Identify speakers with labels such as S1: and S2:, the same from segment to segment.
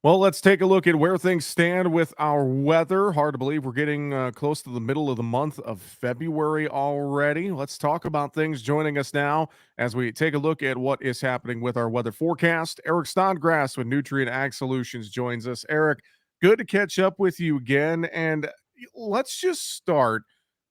S1: Well, let's take a look at where things stand with our weather. Hard to believe we're getting close to the middle of the month of February already. Let's talk about things. Joining us now as we take a look at what is happening with our weather forecast. Eric Snodgrass with Nutrient Ag Solutions joins us. Eric, good to catch up with you again. And let's just start.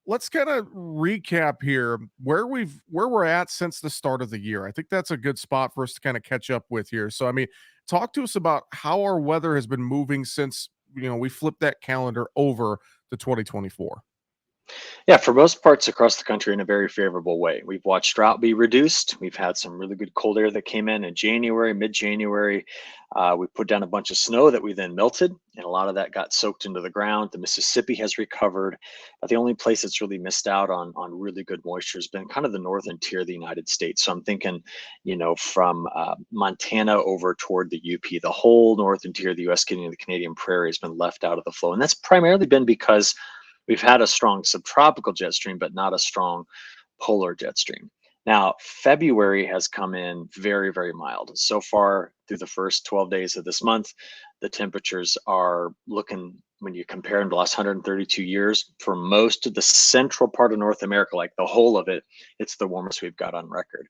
S1: Let's kind of recap here where we're at since the start of the year. I think that's a good spot for us to kind of catch up with here. So, I mean, talk to us about how our weather has been moving since, we flipped that calendar over to 2024.
S2: Yeah, for most parts across the country in a very favorable way. We've watched drought be reduced. We've had some really good cold air that came in January, mid January. We put down a bunch of snow that we then melted, and a lot of that got soaked into the ground. The Mississippi has recovered. But the only place that's really missed out on really good moisture has been kind of the northern tier of the United States. So I'm thinking, from Montana over toward the UP, the whole northern tier of the US, getting to the Canadian prairie, has been left out of the flow. And that's primarily been because we've had a strong subtropical jet stream, but not a strong polar jet stream. Now, February has come in very, very mild. So far, through the first 12 days of this month, the temperatures are looking, when you compare them to the last 132 years, for most of the central part of North America, like the whole of it, it's the warmest we've got on record.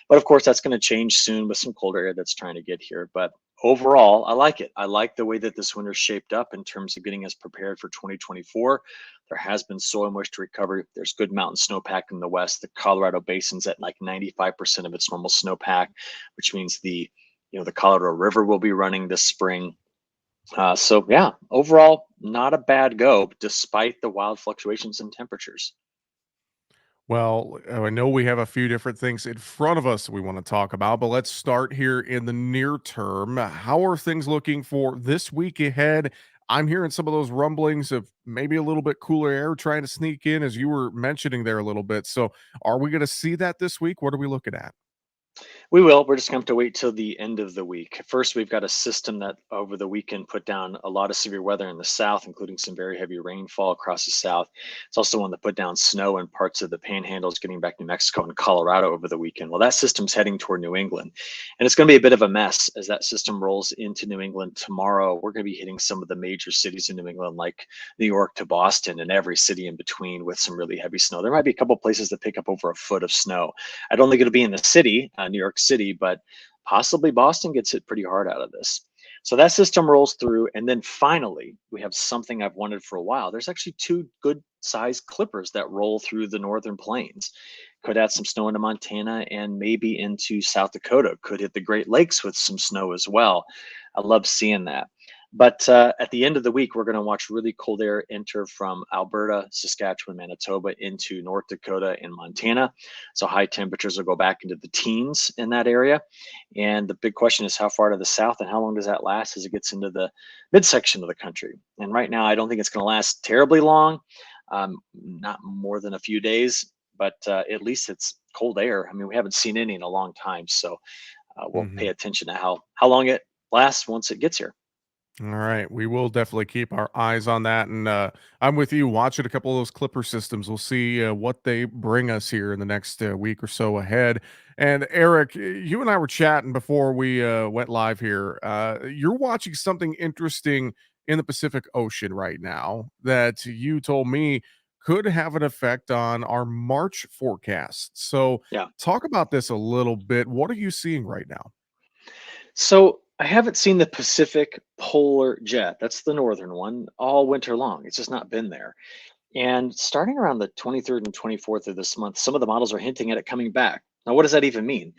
S2: But of course, that's going to change soon with some colder air that's trying to get here. But overall, I like it. I like the way that this winter's shaped up in terms of getting us prepared for 2024. There has been soil moisture recovery. There's good mountain snowpack in the west. The Colorado Basin's at like 95% of its normal snowpack, which means the Colorado River will be running this spring. So yeah, overall, not a bad go, despite the wild fluctuations in temperatures.
S1: Well, I know we have a few different things in front of us we want to talk about, but let's start here in the near term. How are things looking for this week ahead? I'm hearing some of those rumblings of maybe a little bit cooler air trying to sneak in, as you were mentioning there a little bit. So, are we going to see that this week? What are we looking at?
S2: We will. We're just going to have to wait till the end of the week. First, we've got a system that over the weekend put down a lot of severe weather in the south, including some very heavy rainfall across the south. It's also one that put down snow in parts of the panhandles, getting back New Mexico and Colorado over the weekend. Well, that system's heading toward New England, and it's going to be a bit of a mess as that system rolls into New England tomorrow. We're going to be hitting some of the major cities in New England, like New York to Boston, and every city in between with some really heavy snow. There might be a couple places that pick up over a foot of snow. I don't think it'll be in the city, New York City, but possibly Boston gets hit pretty hard out of this. So that system rolls through. And then finally, we have something I've wanted for a while. There's actually two good sized clippers that roll through the northern plains. Could add some snow into Montana and maybe into South Dakota. Could hit the Great Lakes with some snow as well. I love seeing that. But at the end of the week, we're going to watch really cold air enter from Alberta, Saskatchewan, Manitoba into North Dakota and Montana. So high temperatures will go back into the teens in that area. And the big question is how far to the south and how long does that last as it gets into the midsection of the country? And right now, I don't think it's going to last terribly long, not more than a few days, but at least it's cold air. I mean, we haven't seen any in a long time. So we'll pay
S1: Mhm.
S2: attention to how long it lasts once it gets here.
S1: All right, we will definitely keep our eyes on that, and I'm with you. Watching a couple of those Clipper systems, we'll see what they bring us here in the next week or so ahead. And Eric, you and I were chatting before we went live here. You're watching something interesting in the Pacific Ocean right now that you told me could have an effect on our March forecast. So,
S2: Yeah.
S1: talk about this a little bit. What are you seeing right now?
S2: So I haven't seen the Pacific Polar Jet. That's the northern one all winter long. It's just not been there. And starting around the 23rd and 24th of this month, some of the models are hinting at it coming back. Now, what does that even mean?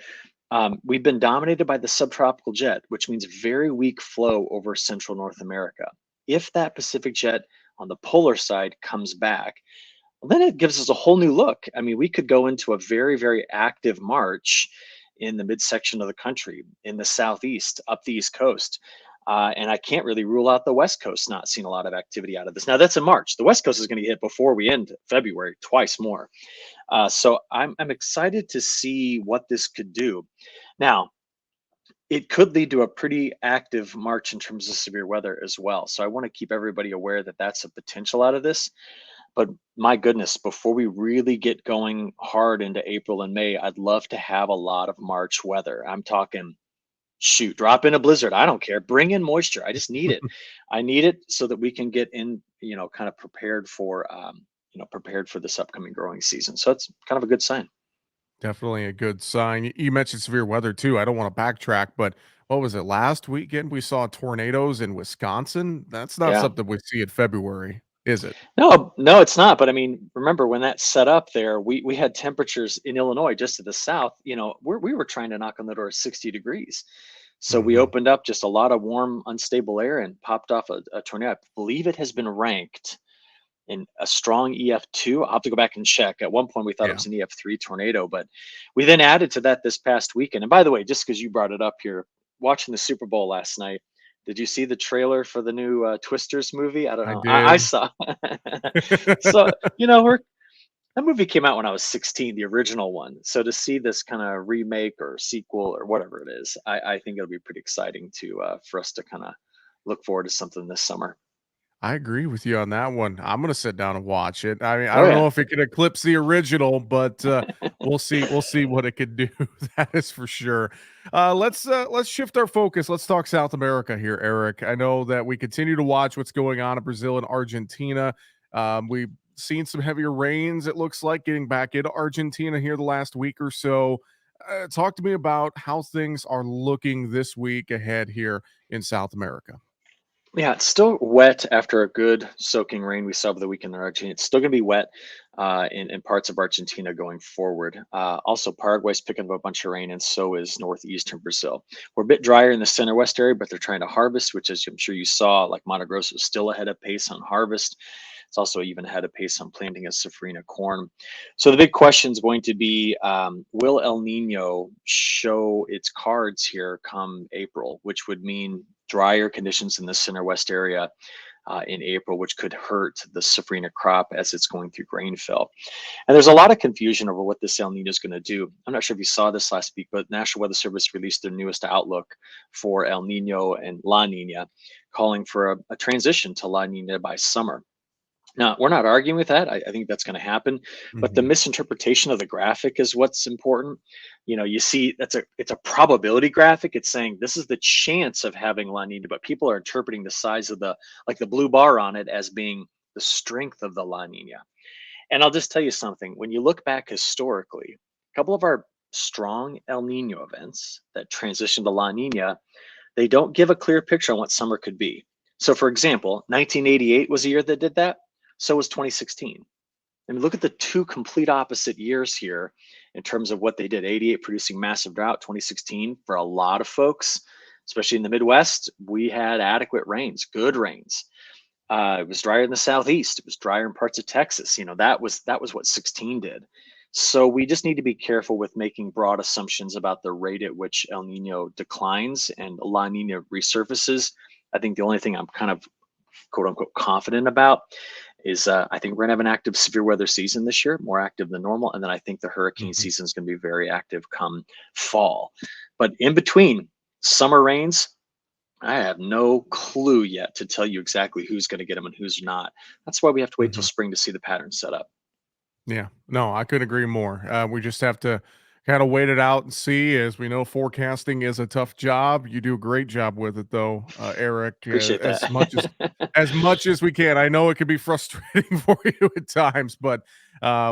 S2: We've been dominated by the subtropical jet, which means very weak flow over central North America. If that Pacific jet on the polar side comes back, well, then it gives us a whole new look. I mean, we could go into a very, very active March in the midsection of the country, in the southeast, up the east coast. And I can't really rule out the West Coast not seeing a lot of activity out of this. Now, that's in March. The West Coast is going to get hit before we end February, twice more. So I'm excited to see what this could do. Now, it could lead to a pretty active March in terms of severe weather as well. So I want to keep everybody aware that that's a potential out of this. But my goodness, before we really get going hard into April and May, I'd love to have a lot of March weather. I'm talking shoot, drop in a blizzard. I don't care. Bring in moisture. I just need it. I need it so that we can get in, kind of prepared for this upcoming growing season. So it's kind of a good sign.
S1: Definitely a good sign. You mentioned severe weather too. I don't want to backtrack, but what was it last weekend? We saw tornadoes in Wisconsin. That's not
S2: Yeah.
S1: something we see in February, is it?
S2: No, no, it's not. But I mean, remember when that set up there, we had temperatures in Illinois, just to the south. We were trying to knock on the door of 60 degrees. So we
S1: Hmm.
S2: opened up just a lot of warm, unstable air and popped off a tornado. I believe it has been ranked in a strong EF2. I'll have to go back and check. At one point, we thought it
S1: Yeah,
S2: was an EF3 tornado, but we then added to that this past weekend. And by the way, just because you brought it up here, watching the Super Bowl last night, did you see the trailer for the new Twisters movie? I don't
S1: I
S2: know. I
S1: did.
S2: saw. So that movie came out when I was 16, the original one. So to see this kind of remake or sequel or whatever it is, I think it'll be pretty exciting to for us to kind of look forward to something this summer.
S1: I agree with you on that one. I'm gonna sit down and watch it. I mean, I
S2: Oh
S1: don't
S2: yeah.
S1: know if it can eclipse the original, but we'll see. We'll see what it could do. That is for sure. Let's shift our focus. Let's talk South America here, Eric. I know that we continue to watch what's going on in Brazil and Argentina. We've seen some heavier rains. It looks like getting back into Argentina here the last week or so. Talk to me about how things are looking this week ahead here in South America.
S2: Yeah, it's still wet after a good soaking rain we saw over the weekend in Argentina. It's still going to be wet in parts of Argentina going forward. Also, Paraguay's picking up a bunch of rain, and so is northeastern Brazil. We're a bit drier in the center west area, but they're trying to harvest, which, as I'm sure you saw, like Mato Grosso is still ahead of pace on harvest. It's also even ahead of pace on planting of safrinha corn. So the big question is going to be, will El Nino show its cards here come April, which would mean drier conditions in the center west area in April, which could hurt the safrinha crop as it's going through grain fill. And there's a lot of confusion over what this El Nino is going to do. I'm not sure if you saw this last week, but National Weather Service released their newest outlook for El Nino and La Nina, calling for a transition to La Nina by summer. Now, we're not arguing with that. I think that's going to happen, but the
S1: Mhm.
S2: misinterpretation of the graphic is what's important. You see it's a probability graphic. It's saying this is the chance of having La Nina, but people are interpreting the size of the blue bar on it as being the strength of the La Nina. And I'll just tell you something. When you look back historically, a couple of our strong El Nino events that transition to La Nina, they don't give a clear picture on what summer could be. So, for example, 1988 was a year that did that. So was 2016. I mean, look at the two complete opposite years here in terms of what they did. 88 producing massive drought, 2016 for a lot of folks, especially in the Midwest, we had adequate rains, good rains. It was drier in the southeast. It was drier in parts of Texas. That was what 16 did. So we just need to be careful with making broad assumptions about the rate at which El Nino declines and La Nina resurfaces. I think the only thing I'm kind of quote unquote confident about is I think we're gonna have an active severe weather season this year, more active than normal, and then I think the hurricane
S1: Mhm.
S2: season is going to be very active come fall. But in between summer rains, I have no clue yet to tell you exactly who's going to get them and who's not. That's why we have to wait till
S1: Mhm.
S2: spring to see the pattern set up.
S1: Yeah, no, I couldn't agree more. We just have to kind of wait it out and see. As we know, forecasting is a tough job. You do a great job with it, though, Eric.
S2: Appreciate
S1: As
S2: that.
S1: much as we can. I know it can be frustrating for you at times, but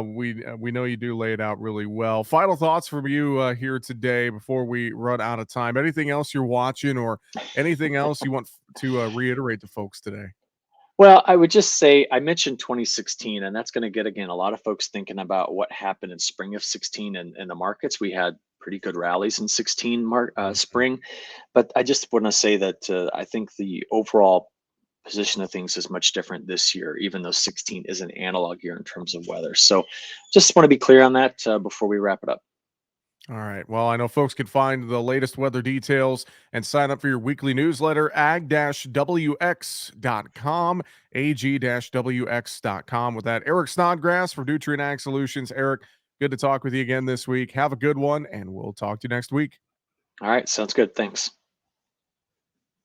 S1: we know you do lay it out really well. Final thoughts from you here today before we run out of time. Anything else you're watching, or anything else you want to reiterate to folks today?
S2: Well, I would just say I mentioned 2016, and that's going to get again a lot of folks thinking about what happened in spring of 16 in the markets. We had pretty good rallies in 16
S1: Mhm.
S2: spring, but I just want to say that I think the overall position of things is much different this year, even though 16 is an analog year in terms of weather. So, just want to be clear on that before we wrap it up.
S1: All right. Well, I know folks can find the latest weather details and sign up for your weekly newsletter, ag-wx.com, ag-wx.com. With that, Eric Snodgrass from Nutrient Ag Solutions. Eric, good to talk with you again this week. Have a good one, and we'll talk to you next week.
S2: All right, sounds good. Thanks.